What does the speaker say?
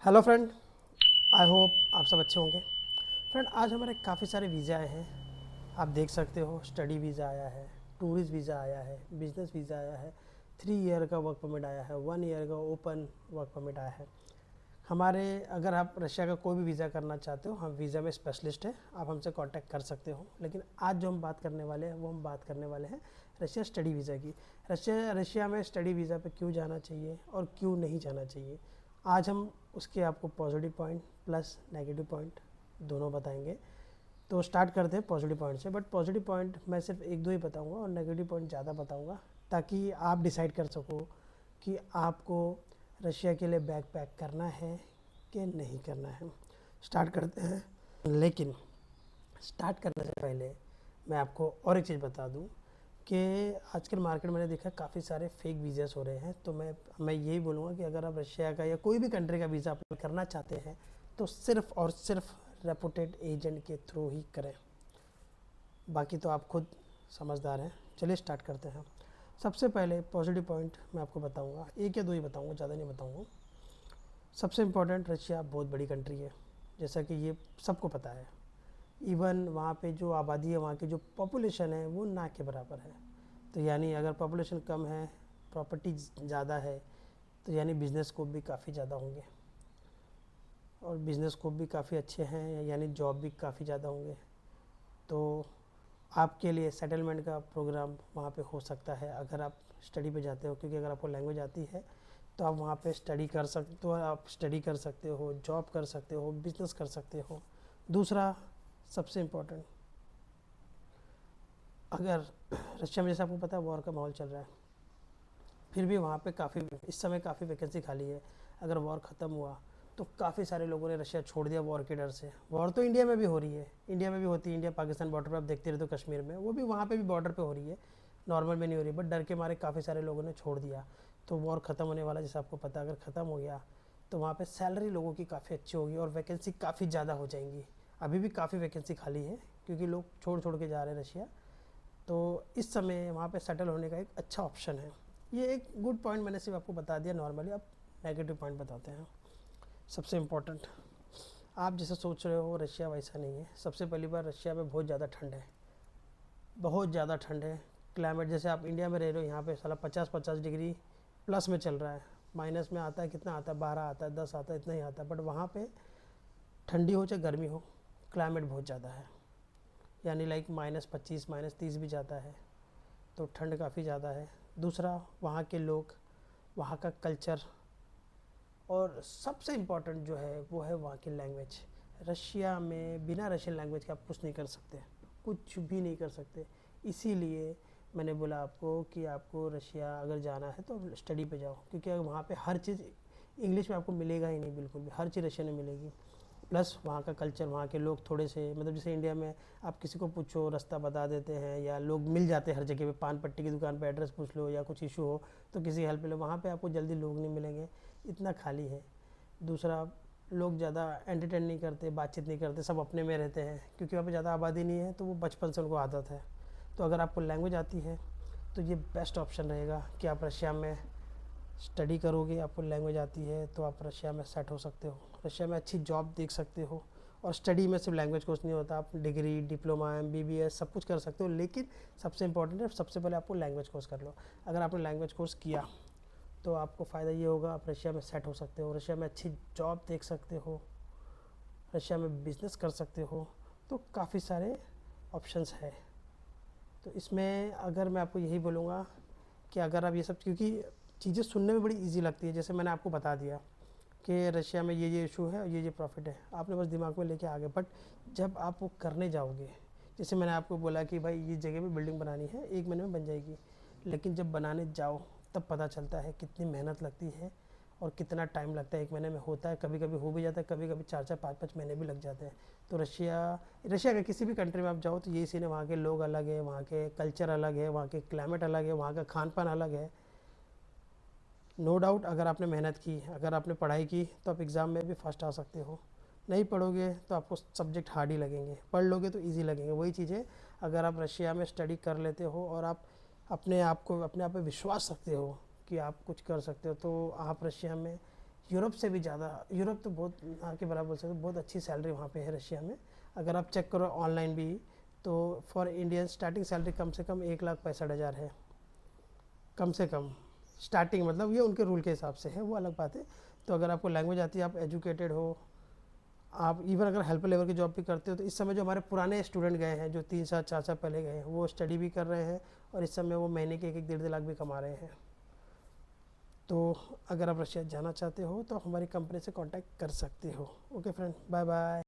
Hello friend, I hope आप सब अच्छे होंगे। फ्रेंड, आज हमारे काफ़ी सारे वीज़ा आए हैं। आप देख सकते हो, स्टडी वीज़ा आया है, टूरिस्ट वीज़ा आया है, बिजनेस वीज़ा आया है, 3 ईयर का वर्क परमिट आया है, 1 ईयर का ओपन वर्क परमिट आया है। हमारे अगर आप रशिया का कोई भी वीज़ा करना चाहते हो, हम वीज़ा में स्पेशलिस्ट हैं, आप हमसे कांटेक्ट कर सकते हो। लेकिन आज जो हम बात करने वाले हैं वो हम बात करने वाले हैं रशिया स्टडी वीज़ा की। रशिया में स्टडी वीज़ा पे क्यों जाना चाहिए और क्यों नहीं जाना चाहिए, आज हम उसके आपको positive point plus negative point दोनों बताएंगे। तो स्टार्ट करते हैं पॉजिटिव पॉइंट से। बट पॉजिटिव पॉइंट मैं सिर्फ एक दो ही बताऊंगा और नेगेटिव पॉइंट ज़्यादा बताऊंगा, ताकि आप डिसाइड कर सको कि आपको रशिया के लिए बैग पैक करना है कि नहीं करना है। स्टार्ट करते हैं। लेकिन स्टार्ट करने से पहले मैं आपको और एक चीज़ बता दूं कि आजकल मार्केट में मैंने देखा काफ़ी सारे फेक वीज़ास हो रहे हैं। तो मैं यही बोलूँगा कि अगर आप रशिया का या कोई भी कंट्री का वीज़ा अप्लाई करना चाहते हैं तो सिर्फ और सिर्फ रेपुटेड एजेंट के थ्रू ही करें। बाकी तो आप खुद समझदार हैं। चलिए स्टार्ट करते हैं। सबसे पहले पॉजिटिव पॉइंट मैं आपको बताऊंगा, एक या दो ही बताऊंगा, ज़्यादा नहीं बताऊंगा। सबसे इम्पोर्टेंट, रशिया बहुत बड़ी कंट्री है, जैसा कि ये सबको पता है। इवन वहाँ पे जो आबादी है, वहाँ की जो पॉपुलेशन है वो ना के बराबर है। तो यानी अगर पॉपुलेशन कम है, प्रॉपर्टी ज़्यादा है, तो यानी बिज़नेस स्कोप भी काफ़ी ज़्यादा होंगे, और बिज़नेस स्कोप भी काफ़ी अच्छे हैं, यानी जॉब भी काफ़ी ज़्यादा होंगे। तो आपके लिए सेटलमेंट का प्रोग्राम वहाँ पे हो सकता है अगर आप स्टडी पे जाते हो, क्योंकि अगर आपको लैंग्वेज आती है तो आप वहाँ पे स्टडी कर सकते हो, आप स्टडी कर सकते हो, जॉब कर सकते हो, बिज़नेस कर सकते हो। दूसरा, सबसे इम्पोर्टेंट, अगर रशिया में जैसे आपको पता है वॉर का माहौल चल रहा है, फिर भी वहाँ पे काफ़ी इस समय काफ़ी वैकेंसी खाली है। अगर वॉर ख़त्म हुआ तो काफ़ी सारे लोगों ने रशिया छोड़ दिया वॉर के डर से। वॉर तो इंडिया में भी हो रही है, इंडिया में भी होती है, इंडिया पाकिस्तान बॉर्डर पर आप देखते रहते हो, कश्मीर में, वो भी वहाँ पे भी बॉर्डर पे हो रही है, नॉर्मल में नहीं हो रही, बट डर के मारे काफ़ी सारे लोगों ने छोड़ दिया। तो वॉर ख़त्म होने वाला, जैसे आपको पता है, अगर ख़त्म हो गया तो वहाँ पर सैलरी लोगों की काफ़ी अच्छी होगी और वैकेंसी काफ़ी ज़्यादा हो जाएंगी। अभी भी काफ़ी वैकेंसी खाली है क्योंकि लोग छोड़ छोड़ के जा रहे हैं रशिया। तो इस समय वहाँ पे सेटल होने का एक अच्छा ऑप्शन है। ये एक गुड पॉइंट मैंने सिर्फ आपको बता दिया नॉर्मली। अब नेगेटिव पॉइंट बताते हैं। सबसे इम्पोर्टेंट, आप जैसे सोच रहे हो रशिया वैसा नहीं है। सबसे पहली बार, रशिया में बहुत ज़्यादा ठंड है, बहुत ज़्यादा ठंड है। क्लाइमेट जैसे आप इंडिया में रह रहे हो, यहाँ पे साला 50-50 डिग्री प्लस में चल रहा है। माइनस में आता है, कितना आता है, 12 आता है, 10 आता है, इतना ही आता है। बट वहाँ पे ठंडी हो चाहे गर्मी हो, क्लाइमेट बहुत ज़्यादा है, यानी लाइक -25 -30 भी जाता है। तो ठंड काफ़ी ज़्यादा है। दूसरा, वहाँ के लोग, वहाँ का कल्चर, और सबसे इम्पॉर्टेंट जो है वो है वहाँ की लैंग्वेज। रशिया में बिना रशियन लैंग्वेज के आप कुछ नहीं कर सकते, कुछ भी नहीं कर सकते। इसीलिए मैंने बोला आपको कि आपको रशिया अगर जाना है तो स्टडी पे जाओ, क्योंकि अगर वहाँ पे हर चीज़ इंग्लिश में आपको मिलेगा ही नहीं, बिल्कुल भी हर चीज़ रशियन में मिलेगी। प्लस वहाँ का कल्चर, वहाँ के लोग थोड़े से, मतलब जैसे इंडिया में आप किसी को पूछो रास्ता बता देते हैं, या लोग मिल जाते हैं हर जगह पे, पान पट्टी की दुकान पे एड्रेस पूछ लो, या कुछ इशू हो तो किसी हेल्प लो। वहाँ पे आपको जल्दी लोग नहीं मिलेंगे, इतना खाली है। दूसरा, लोग ज़्यादा एंटरटेन नहीं करते, बातचीत नहीं करते, सब अपने में रहते हैं, क्योंकि वहाँ पे ज़्यादा आबादी नहीं है, तो वो बचपन से उनको आदत है। तो अगर आपको लैंग्वेज आती है तो ये बेस्ट ऑप्शन रहेगा कि आप रशिया में स्टडी करोगे, आपको लैंग्वेज आती है तो आप रशिया में सेट हो सकते हो, रशिया में अच्छी जॉब देख सकते हो। और स्टडी में सिर्फ लैंग्वेज कोर्स नहीं होता, आप डिग्री, डिप्लोमा, MBBS सब कुछ कर सकते हो। लेकिन सबसे इंपॉर्टेंट है, सबसे पहले आपको लैंग्वेज कोर्स कर लो। अगर आपने लैंग्वेज कोर्स किया तो आपको फ़ायदा ये होगा, आप रशिया में सेट हो सकते हो, रशिया में अच्छी जॉब देख सकते हो, रशिया में बिजनेस कर सकते हो। तो काफ़ी सारे ऑप्शंस है। तो इसमें अगर मैं आपको यही बोलूँगा कि अगर आप ये सब, क्योंकि चीज़ें सुनने में बड़ी इजी लगती है, जैसे मैंने आपको बता दिया कि रशिया में ये इशू है और ये प्रॉफिट है, आपने बस दिमाग में लेके आ गए। बट जब आप वो करने जाओगे, जैसे मैंने आपको बोला कि भाई ये जगह पे बिल्डिंग बनानी है, 1 महीने में बन जाएगी, लेकिन जब बनाने जाओ तब पता चलता है कितनी मेहनत लगती है और कितना टाइम लगता है। 1 महीने में होता है, कभी कभी हो भी जाता है, कभी कभी 4-4 5-5 महीने भी लग जाते हैं। तो रशिया रशिया के किसी भी कंट्री में आप जाओ तो यही सीन है, वहाँ के लोग अलग है, वहाँ के कल्चर अलग है, वहाँ के क्लाइमेट अलग है, वहाँ का खान पान अलग है। नो डाउट, अगर आपने मेहनत की, अगर आपने पढ़ाई की तो आप एग्ज़ाम में भी फर्स्ट आ सकते हो। नहीं पढ़ोगे तो आपको सब्जेक्ट हार्ड ही लगेंगे, पढ़ लोगे तो इजी लगेंगे। वही चीज़ें, अगर आप रशिया में स्टडी कर लेते हो और आप अपने आप पे विश्वास रखते हो कि आप कुछ कर सकते हो, तो आप रशिया में यूरोप से भी ज़्यादा, यूरोप तो बहुत ना के बराबर बोल सकते, बहुत अच्छी सैलरी वहाँ पे है रशिया में। अगर आप चेक करो ऑनलाइन भी, तो फॉर इंडियन स्टार्टिंग सैलरी कम से कम 1,65,000 है, कम से कम स्टार्टिंग, मतलब ये उनके रूल के हिसाब से है, वो अलग बात है। तो अगर आपको लैंग्वेज आती है, आप एजुकेटेड हो, आप इवन अगर हेल्पर लेबर की जॉब भी करते हो, तो इस समय जो हमारे पुराने स्टूडेंट गए हैं, जो 3 साल 4 साल पहले गए हैं, वो स्टडी भी कर रहे हैं और इस समय वो महीने के 1-1 1.5 लाख भी कमा रहे हैं। तो अगर आप रशिया जाना चाहते हो तो हमारी कंपनी से कांटेक्ट कर सकते हो। Okay friend, bye bye.